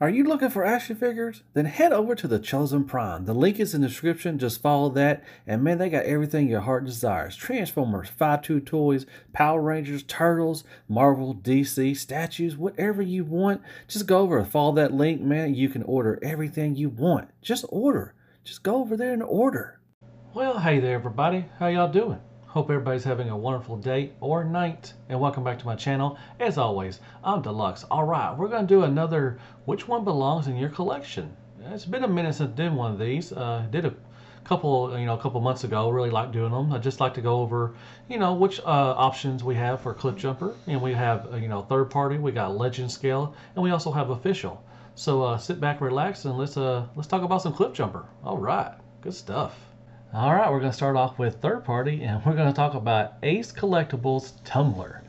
Are you looking for action figures? Then head over to the Chosen Prime. The link is in the description. Just follow that. And man, they got everything your heart desires. Transformers, 5-2 toys, Power Rangers, Turtles, Marvel, DC, statues, whatever you want. Just go over and follow that link, man. You can order everything you want. Just order. Just go over there and order. Well, hey there, everybody. How y'all doing? Hope everybody's having a wonderful day or night, and welcome back to my channel. As always, I'm Deluxe. All right, we're going to do another Which One Belongs in Your Collection. It's been a minute since I did one of these. Did a couple months ago. Really like doing them. I just like to go over, which options we have for Cliffjumper, and we have, third party. We got legend scale, and we also have official. So sit back, relax, and let's talk about some Cliffjumper. All right, good stuff. All right, we're going to start off with third party, and we're going to talk about Ace Collectibles Tumbler.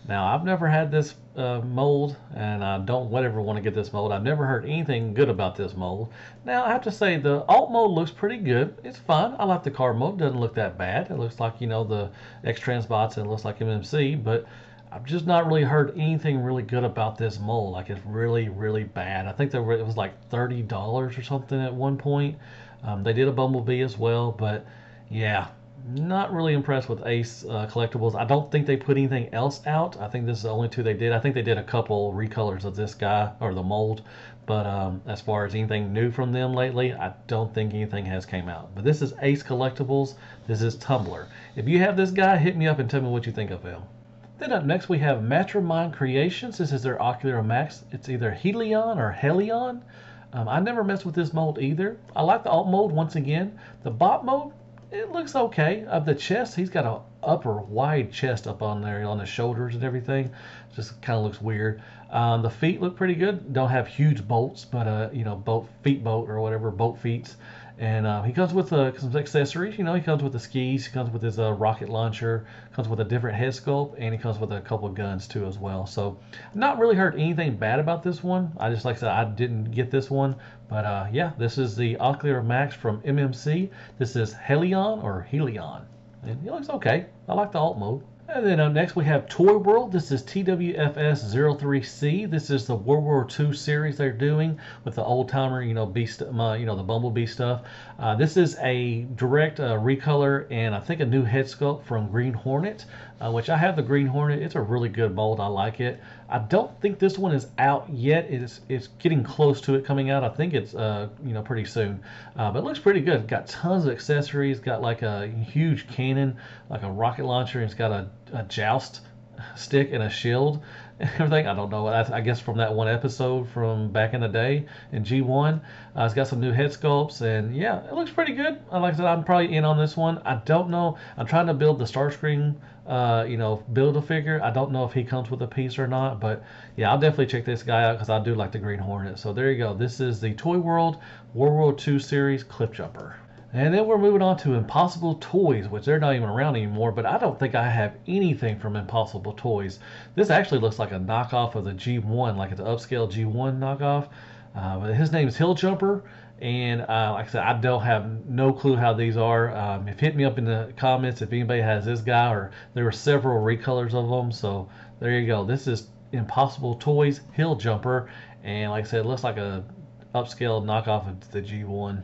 Now, I've never had this mold, and I don't ever want to get this mold. I've never heard anything good about this mold. Now, I have to say, the alt mode looks pretty good. It's fine. I like the card mode. Doesn't look that bad. It looks like, the X-Transbots, and it looks like MMC, but I've just not really heard anything really good about this mold. Like, it's really, really bad. I think it was like $30 or something at one point. They did a Bumblebee as well, but yeah, not really impressed with Ace Collectibles. I don't think they put anything else out. I think this is the only two they did. I think they did a couple recolors of this guy, or the mold, but as far as anything new from them lately, I don't think anything has came out. But this is Ace Collectibles. This is Tumbler. If you have this guy, hit me up and tell me what you think of him. Then up next we have Metromon Creations. This is their Ocular Max. It's either Helion or Helion. I never messed with this mold either. I like the alt mode once again. The bot mode, it looks okay. Of the chest, he's got an upper wide chest up on there on the shoulders and everything. Just kind of looks weird. The feet look pretty good. Don't have huge bolts, but feet bolt or whatever, boat feet. And he comes with some accessories. He comes with the skis, he comes with his rocket launcher, comes with a different head sculpt, and he comes with a couple of guns too as well. So, not really heard anything bad about this one. Like I said, I didn't get this one, but yeah, this is the Ocular Max from MMC. This is Helion or Helion, and he looks okay. I like the alt mode. And then up next we have Toy World. This is TWFS03C. This is the World War II series they're doing with the old timer, beast, the Bumblebee stuff. This is a direct recolor and I think a new head sculpt from Green Hornet, which I have the Green Hornet. It's a really good mold. I like it. I don't think this one is out yet. It's getting close to it coming out. I think it's pretty soon. But it looks pretty good. Got tons of accessories. Got like a huge cannon, like a rocket launcher. And it's got a joust stick and a shield and everything. I don't know. I guess from that one episode from back in the day in G1. It's got some new head sculpts, and yeah, it looks pretty good. Like I said, I'm probably in on this one. I don't know. I'm trying to build the Starscream Build-A-Figure. I don't know if he comes with a piece or not, but yeah, I'll definitely check this guy out because I do like the Green Hornet. So there you go. This is the Toy World World War II series Cliffjumper. And then we're moving on to Impossible Toys, which they're not even around anymore, but I don't think I have anything from Impossible Toys. This actually looks like a knockoff of the G1, like it's an upscale G1 knockoff. But his name is Hilljumper, and like I said, I don't have no clue how these are. Hit me up in the comments if anybody has this guy, or there were several recolors of them. So there you go. This is Impossible Toys Hilljumper, and like I said, it looks like a upscale knockoff of the G1.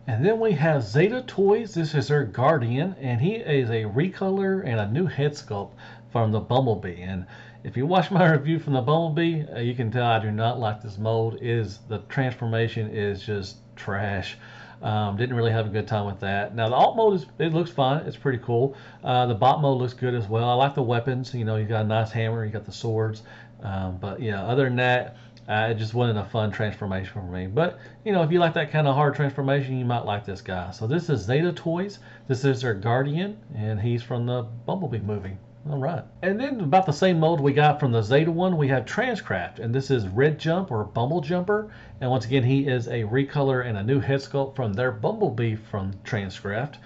And then we have Zeta Toys. This is their Guardian, and he is a recolor and a new head sculpt from the Bumblebee. And if you watch my review from the Bumblebee, you can tell I do not like this mold. The transformation is just trash. Didn't really have a good time with that. Now the alt mode it looks fine. It's pretty cool. The bot mode looks good as well. I like the weapons. You got a nice hammer. You got the swords. But yeah, other than that, it just wasn't a fun transformation for me. But, if you like that kind of hard transformation, you might like this guy. So this is Zeta Toys. This is their Guardian, and he's from the Bumblebee movie. All right. And then about the same mold we got from the Zeta one, we have Transcraft. And this is Red Jump or Bumble Jumper. And once again, he is a recolor and a new head sculpt from their Bumblebee from Transcraft.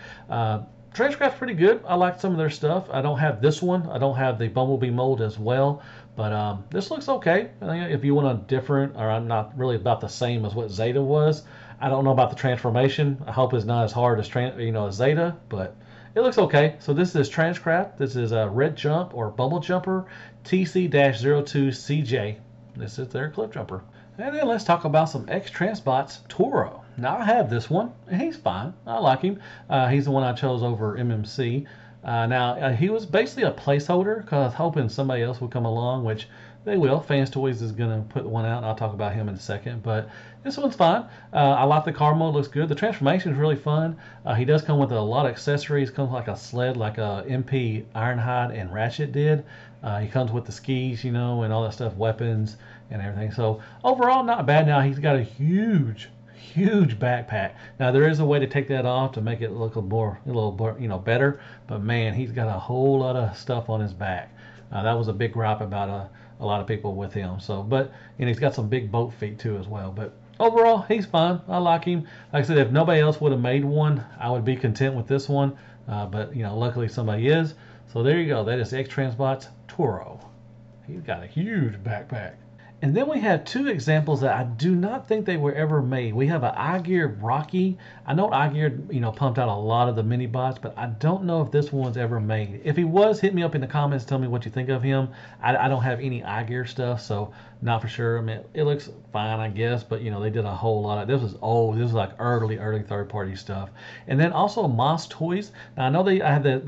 Transcraft's pretty good. I like some of their stuff. I don't have this one. I don't have the Bumblebee mold as well. But this looks okay. If you want a different, or I'm not really about the same as what Zeta was. I don't know about the transformation. I hope it's not as hard as as Zeta, but it looks okay. So this is Transcraft. This is a Red Jump or Bumble Jumper TC-02CJ. This is their Cliffjumper. And then let's talk about some X-Transbots Toro. Now I have this one, and he's fine. I like him. He's the one I chose over MMC. Now he was basically a placeholder because I was hoping somebody else would come along, which they will. Fans Toys is going to put one out, and I'll talk about him in a second. But this one's fine. I like the car mode. Looks good. The transformation is really fun. He does come with a lot of accessories. Comes like a sled, like a MP Ironhide and Ratchet did. He comes with the skis, you know, and all that stuff, weapons and everything. So overall, not bad. Now he's got a huge backpack. Now there is a way to take that off to make it look a little more, you know, better. But man, he's got a whole lot of stuff on his back. That was a big gripe about a lot of people with him. So, and he's got some big boat feet too as well. But overall, he's fine. I like him. Like I said, if nobody else would have made one, I would be content with this one. But you know, luckily somebody is. So there you go. That is X-Transbots Toro. He's got a huge backpack. And then we have two examples that I do not think they were ever made. We have an iGear Rocky. I know iGear, you know, pumped out a lot of the mini bots, but I don't know if this one's ever made. If he was, hit me up in the comments. Tell me what you think of him. I don't have any iGear stuff, so not for sure. I mean, it looks fine, I guess, but you know, they did a whole lot of. This was old. This was like early third-party stuff. And then also Moss Toys. Now I know they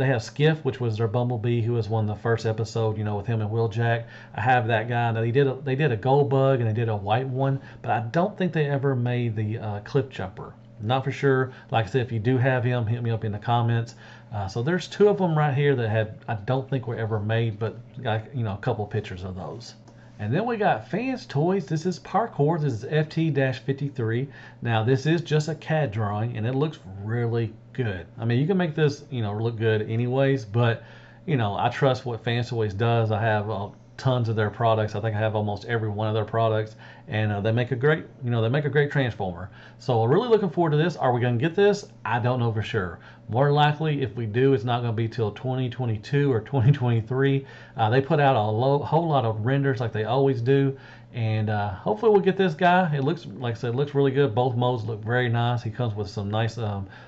have Skiff, which was their Bumblebee, who was one of the first episode, you know, with him and Wheeljack. I have that guy. Now they did a gold bug and they did a white one, but I don't think they ever made the Cliffjumper. Not for sure. Like I said, if you do have him, hit me up in the comments. So there's two of them right here that I don't think were ever made, but got, you know, a couple pictures of those. And then we got Fans Toys. This is Parkour. This is FT-53. Now this is just a CAD drawing, and it looks really good. I mean, you can make this, you know, look good anyways, but you know, I trust what Fans Toys does. I have tons of their products. I think I have almost every one of their products, and they make a great, you know, they make a great transformer. So really looking forward to this. Are we going to get this? I don't know for sure. More likely, if we do, it's not going to be till 2022 or 2023. They put out a whole lot of renders like they always do, and hopefully we'll get this guy. It looks, like I said, it looks really good. Both modes look very nice. He comes with some nice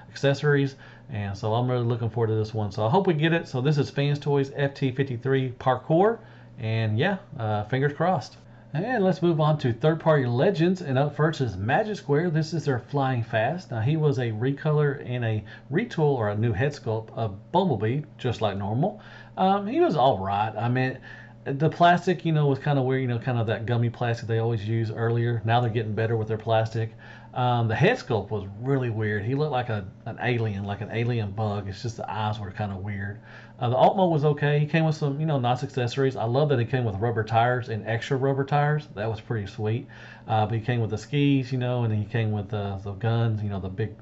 accessories, and so I'm really looking forward to this one. So I hope we get it. So this is Fans Toys FT-53 Parkour. And yeah, fingers crossed. And let's move on to third-party legends. And up first is Magic Square. This is their Flying Fast. Now he was a recolor and a retool or a new head sculpt of Bumblebee, just like normal. He was all right. I mean, the plastic, you know, was kind of weird. You know, kind of that gummy plastic they always use earlier. Now they're getting better with their plastic. The head sculpt was really weird. He looked like an alien bug. It's just the eyes were kind of weird. The alt mode was okay. He came with some, you know, nice accessories. I love that he came with rubber tires and extra rubber tires. That was pretty sweet. But he came with the skis, you know, and then he came with the guns, you know, the big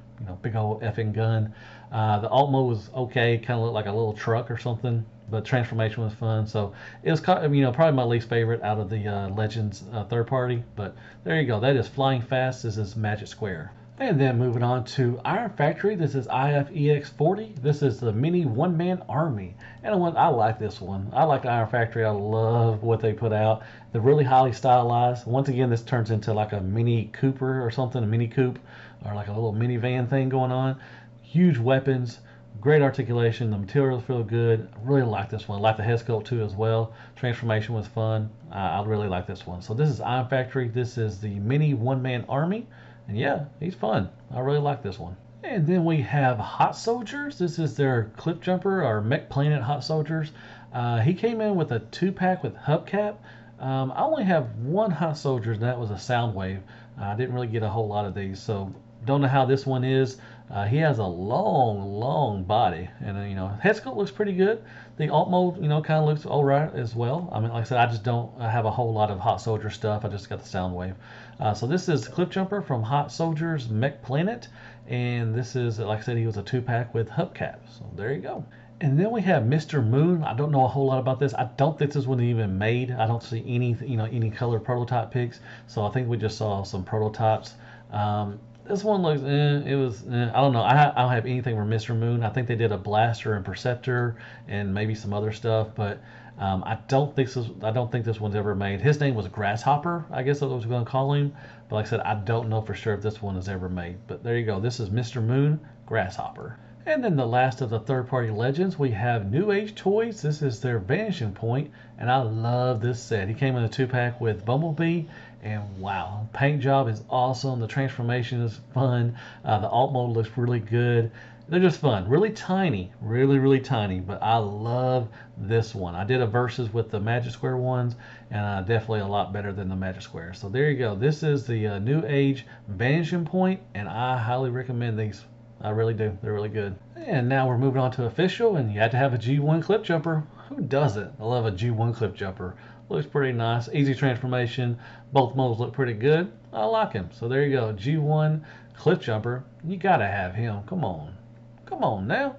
old effing gun. The alt mode was okay. Kind of looked like a little truck or something. But transformation was fun. So it was, you know, probably my least favorite out of the Legends third party. But there you go. That is Flying Fast. This is Magic Square. And then moving on to Iron Factory. This is IFEX40. This is the mini one-man army. And I like this one. I like Iron Factory. I love what they put out. They're really highly stylized. Once again, this turns into like a mini Cooper or something, a mini coupe, or like a little minivan thing going on. Huge weapons. Great articulation. The materials feel good. I really like this one. I like the head sculpt too as well. Transformation was fun. I really like this one. So this is Iron Factory. This is the mini one-man army. And yeah, he's fun. I really like this one. And then we have Hot Soldiers. This is their Cliffjumper or Mech Planet Hot Soldiers. He came in with a 2-pack with hubcap. I only have one Hot Soldiers, and that was a Soundwave. I didn't really get a whole lot of these, so don't know how this one is. He has a long body, and you know, head sculpt looks pretty good. The alt mode, you know, kind of looks all right as well. I mean, like I said, I just don't have a whole lot of Hot Soldier stuff. I just got the Soundwave. So this is Cliffjumper from Hot Soldiers Mech Planet, and this is, like I said, he was a 2-pack with hubcap. So there you go. And then we have Mr. Moon. I don't know a whole lot about this. I don't think this was even made. I don't see any, you know, any color prototype pics. So I think we just saw some prototypes. This one looks, I don't know. I don't have anything for Mr. Moon. I think they did a Blaster and Perceptor and maybe some other stuff, but I don't think this one's ever made. His name was Grasshopper, I guess that's what I was going to call him. But like I said, I don't know for sure if this one is ever made. But there you go. This is Mr. Moon, Grasshopper. And then the last of the third-party legends, we have New Age Toys. This is their Vanishing Point, and I love this set. He came in a 2-pack with Bumblebee, and wow, paint job is awesome. The transformation is fun. The alt mode looks really good. They're just fun. Really tiny, really tiny, but I love this one. I did a versus with the Magic Square ones, and definitely a lot better than the Magic Square. So there you go. This is the New Age Vanishing Point, and I highly recommend these. I really do. They're really good. And now we're moving on to official, and you have to have a G1 Cliffjumper. Who doesn't? I love a G1 Cliffjumper. Looks pretty nice. Easy transformation. Both modes look pretty good. I like him. So there you go. G1 Cliffjumper. You got to have him. Come on. Come on now.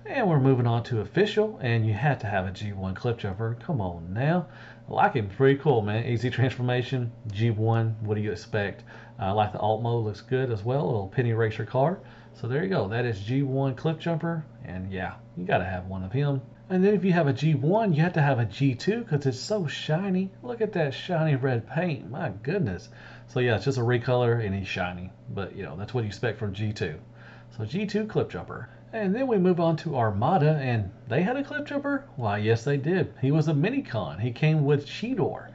And we're moving on to official, and you have to have a G1 Cliffjumper. Come on now. I like him. Pretty cool, man. Easy transformation. G1. What do you expect? I like the alt mode. Looks good as well. A little penny racer car. So there you go. That is G1 Cliffjumper. And yeah, you got to have one of him. And then if you have a G1, you have to have a G2 because it's so shiny. Look at that shiny red paint. My goodness. So yeah, it's just a recolor and he's shiny. But you know, that's what you expect from G2. So G2 Cliffjumper. And then we move on to Armada, and they had a Cliffjumper? Why, yes they did. He was a Minicon. He came with Cheetor.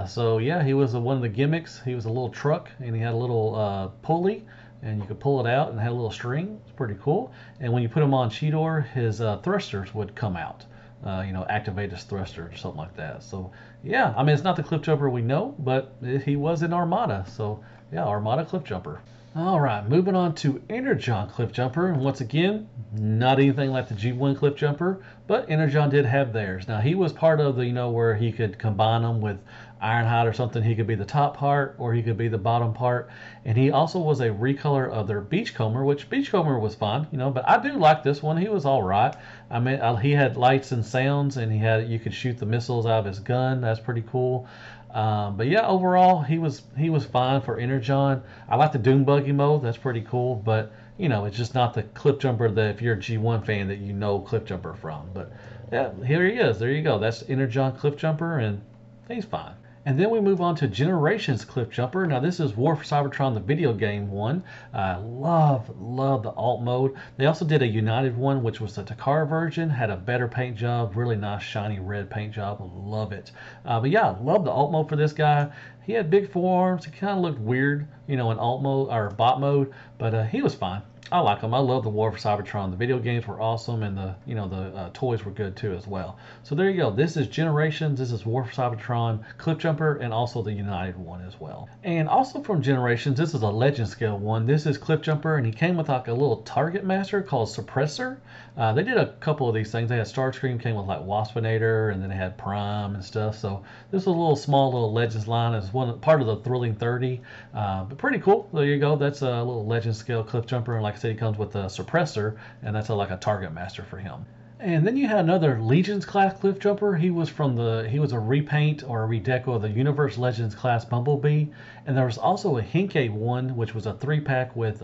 So yeah, he was one of the gimmicks. He was a little truck, and he had a little pulley, and you could pull it out and had a little string. It's pretty cool. And when you put him on Cheetor, his thrusters would come out. You know, activate his thruster or something like that. So yeah, I mean, it's not the Cliffjumper we know, but he was in Armada. So yeah, Armada Cliffjumper. All right, moving on to Energon Cliffjumper, and once again, not anything like the G1 Cliffjumper, but Energon did have theirs. Now he was part of the, you know, where he could combine them with Ironhide or something. He could be the top part or he could be the bottom part, and he also was a recolor of their Beachcomber, which Beachcomber was fine, you know, but I do like this one. He was all right. I mean, he had lights and sounds, and you could shoot the missiles out of his gun. That's pretty cool. But yeah, overall he was fine for Energon. I like the Doom Buggy mode. That's pretty cool. But you know, it's just not the Cliffjumper that if you're a G1 fan that you know Cliffjumper from. But yeah, here he is. There you go. That's Energon Cliffjumper, and he's fine. And then we move on to Generations Cliffjumper. Now this is War for Cybertron, the video game one. Love the alt mode. They also did a United one, which was the Takara version. Had a better paint job, really nice shiny red paint job. Love it. But yeah, love the alt mode for this guy. He had big forearms. He kind of looked weird, you know, in alt mode or bot mode, but he was fine. I like them. I love the War for Cybertron. The video games were awesome, and the toys were good too as well. So there you go. This is Generations. This is War for Cybertron, Cliffjumper, and also the United one as well. And also from Generations, this is a Legend Scale one. This is Cliffjumper, and he came with like a little target master called Suppressor. They did a couple of these things. They had Starscream came with like Waspinator, and then they had Prime and stuff. So this was a little small little Legends line as one part of the Thrilling 30. But pretty cool. There you go. That's a little Legend Scale Cliffjumper, and like I said, he comes with a suppressor, and that's like a target master for him. And then you had another Legions class Cliffjumper. He was a repaint or a redeco of the Universe Legends class Bumblebee, and there was also a Henkei one, which was a 3-pack with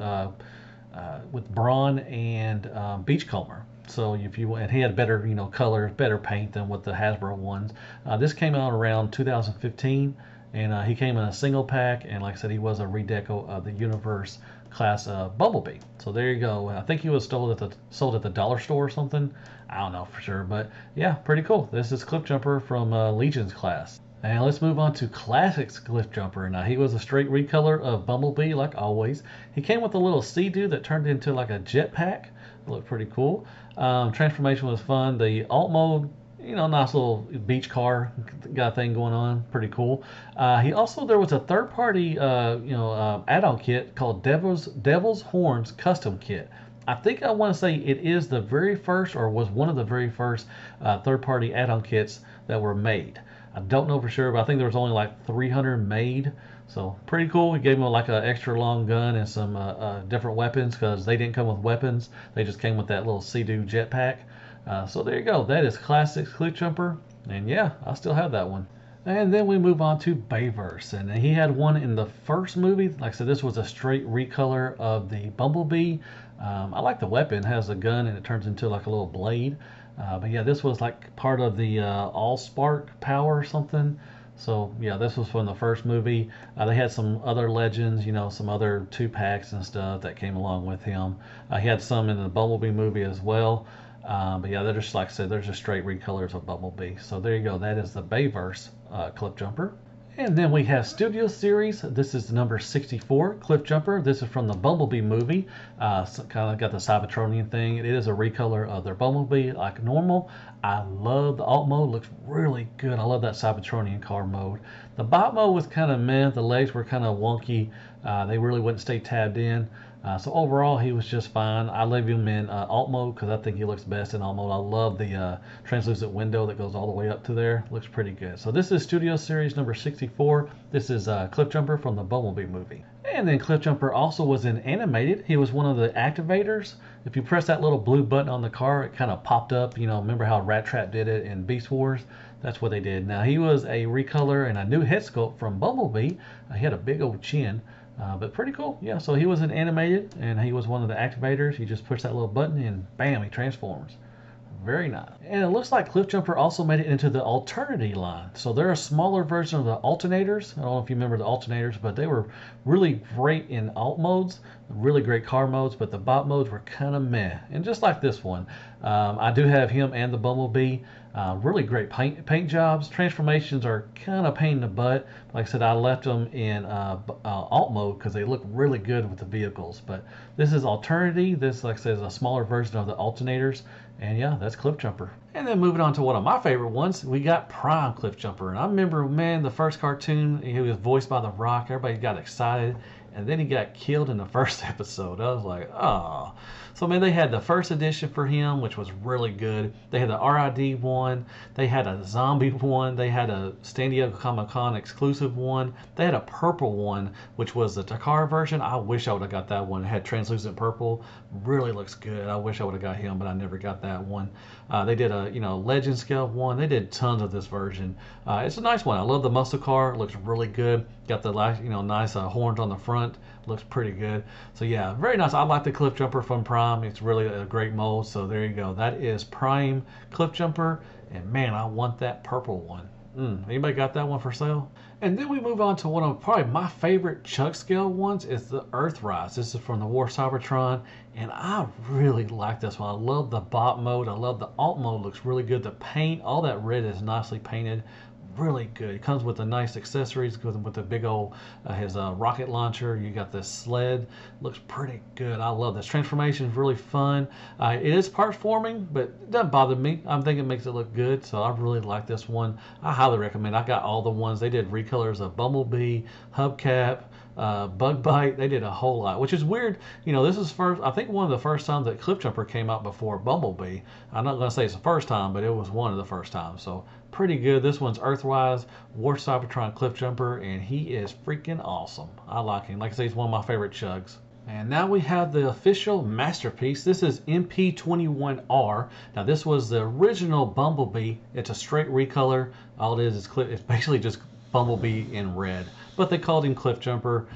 Brawn and Beachcomber. So and he had better color, better paint than with the Hasbro ones. This came out around 2015. And he came in a single pack, and like I said, he was a redeco of the Universe class Bumblebee. So there you go. I think he was sold at the dollar store or something. I don't know for sure, but yeah, pretty cool. This is Cliffjumper from Legions class. And let's move on to Classics Cliffjumper. Now he was a straight recolor of Bumblebee, like always. He came with a little Sea-Doo that turned into like a jetpack. Looked pretty cool. Transformation was fun. The alt mode, nice little beach car got thing going on, pretty cool. There was a third-party, add-on kit called Devil's Horns Custom Kit. I think I want to say it is the very first, or was one of the very first third-party add-on kits that were made. I don't know for sure, but I think there was only like 300 made. So pretty cool. We gave them like an extra long gun and some different weapons because they didn't come with weapons. They just came with that little Sea-Doo jetpack. So there you go. That is Classics Cliffjumper, and yeah, I still have that one. And then we move on to Bayverse, and he had one in the first movie. Like I said, this was a straight recolor of the Bumblebee. I like the weapon. It has a gun and it turns into like a little blade. But yeah, this was like part of the All-Spark power or something. So yeah, this was from the first movie. They had some other legends, some other 2-packs and stuff that came along with him. He had some in the Bumblebee movie as well. But yeah, they're just like I said, they're just straight recolors of Bumblebee. So there you go. That is the Bayverse Cliffjumper. And then we have Studio Series. This is the number 64, Cliffjumper. This is from the Bumblebee movie. So kind of got the Cybertronian thing. It is a recolor of their Bumblebee like normal. I love the alt mode. Looks really good. I love that Cybertronian car mode. The bot mode was kind of meh. The legs were kind of wonky. They really wouldn't stay tabbed in. So overall, he was just fine. I leave him in alt mode because I think he looks best in alt mode. I love the translucent window that goes all the way up to there. Looks pretty good. So this is Studio Series number 64. This is Cliffjumper from the Bumblebee movie. And then Cliffjumper also was in animated. He was one of the activators. If you press that little blue button on the car, it kind of popped up. Remember how Rat Trap did it in Beast Wars? That's what they did. Now, he was a recolor and a new head sculpt from Bumblebee. He had a big old chin. But pretty cool. Yeah, so he was an animated, and he was one of the activators. You just push that little button, and bam, he transforms. Very nice. And it looks like Cliffjumper also made it into the Alternity line. So they're a smaller version of the alternators. I don't know if you remember the alternators, but they were really great in alt modes, really great car modes, but the bot modes were kind of meh. And just like this one, I do have him and the Bumblebee. Really great paint jobs. Transformations are kind of pain in the butt. Like I said, I left them in alt mode because they look really good with the vehicles. But this is Alternity. This, like I said, is a smaller version of the alternators. And yeah, that's Cliffjumper. And then moving on to one of my favorite ones, we got Prime Cliffjumper. And I remember, man, the first cartoon, he was voiced by The Rock. Everybody got excited. And then he got killed in the first episode. I was like, oh. So, man, they had the first edition for him, which was really good. They had the RID one. They had a zombie one. They had a San Diego Comic-Con exclusive one. They had a purple one, which was the Takara version. I wish I would have got that one. It had translucent purple. Really looks good. I wish I would have got him, but I never got that one. They did a, Legend Scale one. They did tons of this version. It's a nice one. I love the muscle car. It looks really good. Got the, nice horns on the front. Looks pretty good. So yeah, very nice. I like the Cliffjumper from Prime. It's really a great mold. So there you go. That is Prime Cliffjumper. And man, I want that purple one. Anybody got that one for sale? And then we move on to one of probably my favorite Chug Scale ones. Is the Earthrise. This is from the War Cybertron. And I really like this one. I love the bot mode. I love the alt mode. Looks really good. The paint, all that red is nicely painted. Really good. It comes with the nice accessories, goes with the big old his rocket launcher. You got this sled. Looks pretty good. I love this. Transformation is really fun. It is part forming, but it doesn't bother me. I think it makes it look good, so I really like this one. I highly recommend. I got all the ones. They did recolors of Bumblebee, Hubcap, Bug Bite. They did a whole lot, which is weird. This is I think one of the first times that Cliffjumper came out before Bumblebee. I'm not going to say it's the first time, but it was one of the first times. So pretty good. This one's Earthrise, War Cybertron Cliffjumper, and he is freaking awesome. I like him. Like I say, he's one of my favorite Chugs. And now we have the official masterpiece. This is MP21R. Now this was the original Bumblebee. It's a straight recolor. All it is it's basically just Bumblebee in red. But they called him Cliffjumper.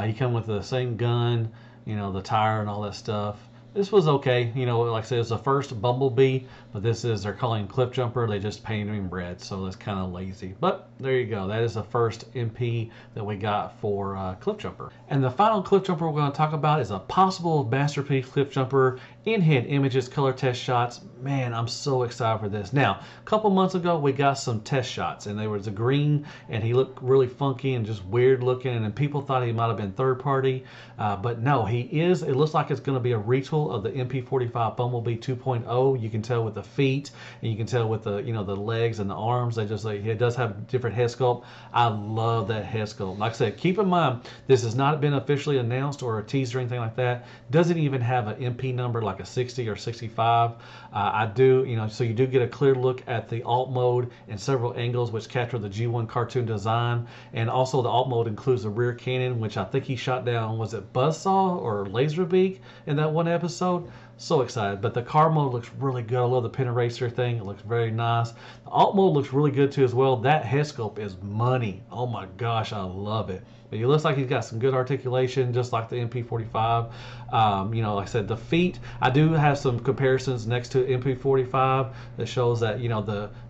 He came with the same gun, the tire and all that stuff. This was okay. Like I said, it's the first Bumblebee, but they're calling him Cliffjumper. They just painted him red, so that's kind of lazy. But there you go. That is the first MP that we got for Cliffjumper. And the final Cliffjumper we're going to talk about is a possible masterpiece Cliffjumper in-head images, color test shots. Man, I'm so excited for this. Now, a couple months ago, we got some test shots, and there was a green, and he looked really funky and just weird looking, and people thought he might have been third party, but no, he is. It looks like it's going to be a retool of the MP45 Bumblebee 2.0. You can tell with the feet, and you can tell with the the legs and the arms. It does have different head sculpt. I love that head sculpt. Like I said, keep in mind this has not been officially announced or a teaser or anything like that. Doesn't even have an MP number like a 60 or 65. I do, so you do get a clear look at the alt mode in several angles, which capture the G1 cartoon design, and also the alt mode includes the rear cannon, which I think he shot down. Was it Buzzsaw or Laserbeak in that one episode? So excited. But the car mode looks really good. I love the pin eraser thing. It looks very nice. The alt mode looks really good too as well. That head sculpt is money. Oh my gosh, I love it. But it looks like he's got some good articulation, just like the MP45. Like I said, the feet, I do have some comparisons next to MP45 that shows that,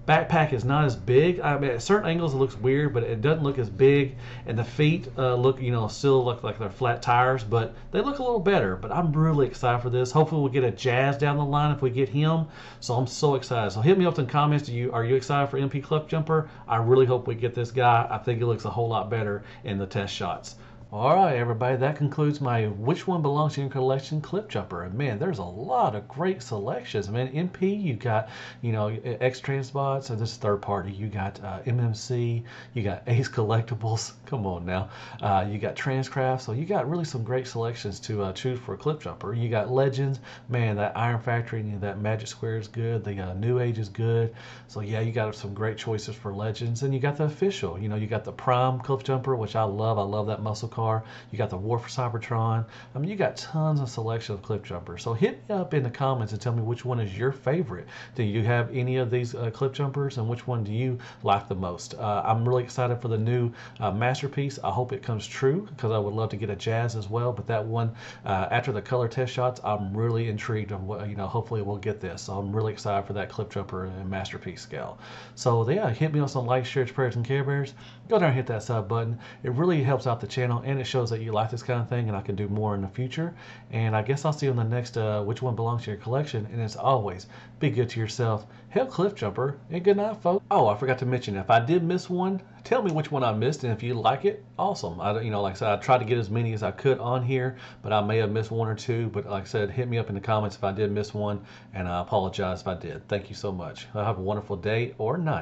backpack is not as big. I mean, at certain angles it looks weird, but it doesn't look as big. And the feet look, still look like they're flat tires, but they look a little better. But I'm really excited for this. Hopefully we'll get a Jazz down the line if we get him. So I'm so excited. So hit me up in the comments. Are you excited for MP Cliffjumper? I really hope we get this guy. I think it looks a whole lot better in the test shots. All right, everybody, that concludes my Which One Belongs to Your Collection Cliffjumper. And man, there's a lot of great selections. Man, MP, you got, X-Transbots, so this is third party. You got MMC, you got Ace Collectibles. Come on now. You got Transcraft. So you got really some great selections to choose for a Cliffjumper. You got Legends. Man, that Iron Factory and that Magic Square is good. The New Age is good. So yeah, you got some great choices for Legends. And you got the official. You got the Prime Cliffjumper, which I love. I love that muscle car. You got the War for Cybertron. I mean, you got tons of selection of Cliffjumpers. So hit me up in the comments and tell me which one is your favorite. Do you have any of these Cliffjumpers, and which one do you like the most? I'm really excited for the new Masterpiece. I hope it comes true, because I would love to get a Jazz as well. But that one, after the color test shots, I'm really intrigued on what, hopefully we'll get this. So I'm really excited for that Cliffjumper and Masterpiece scale. So yeah, hit me on some likes, shares, prayers, and Care Bears. Go down and hit that sub button. It really helps out the channel, and it shows that you like this kind of thing, and I can do more in the future. And I guess I'll see you in the next Which One Belongs to Your Collection. And as always, be good to yourself. Hail Cliffjumper, and good night, folks. Oh, I forgot to mention, if I did miss one, tell me which one I missed, and if you like it, awesome. Like I said, I tried to get as many as I could on here, but I may have missed one or two. But like I said, hit me up in the comments if I did miss one, and I apologize if I did. Thank you so much. Have a wonderful day or night.